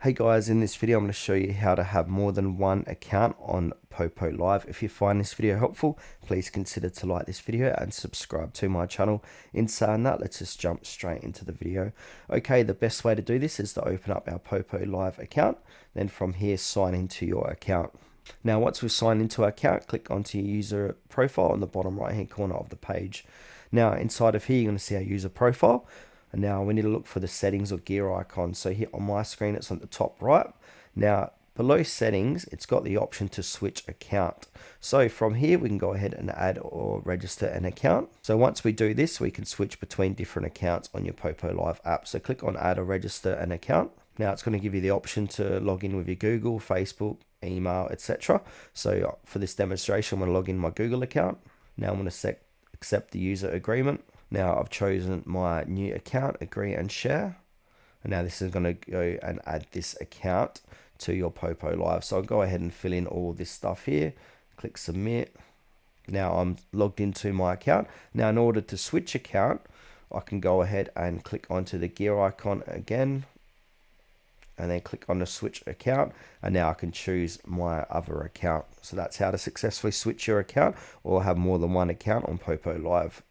Hey guys, in this video I'm going to show you how to have more than one account on Poppo Live. If you find this video helpful, please consider to like this video and subscribe to my channel. In saying that, let's just jump straight into the video. Okay, the best way to do this is to open up our Poppo Live account, then from here sign into your account. Now once we've signed into our account, click onto your user profile on the bottom right hand corner of the page. Now inside of here you're going to see our user profile. And now we need to look for the settings or gear icon. So here on my screen, it's on the top right. Now below settings, it's got the option to switch account. So from here, we can go ahead and add or register an account. So once we do this, we can switch between different accounts on your Poppo Live app. So click on add or register an account. Now it's going to give you the option to log in with your Google, Facebook, email, etc. So for this demonstration, I'm going to log in my Google account. Now I'm going to accept the user agreement. Now I've chosen my new account, agree and share. And now this is going to go and add this account to your Poppo Live. So I'll go ahead and fill in all this stuff here. Click submit. Now I'm logged into my account. Now in order to switch account, I can go ahead and click onto the gear icon again. And then click on the switch account, and now I can choose my other account. So that's how to successfully switch your account or have more than one account on Poppo Live.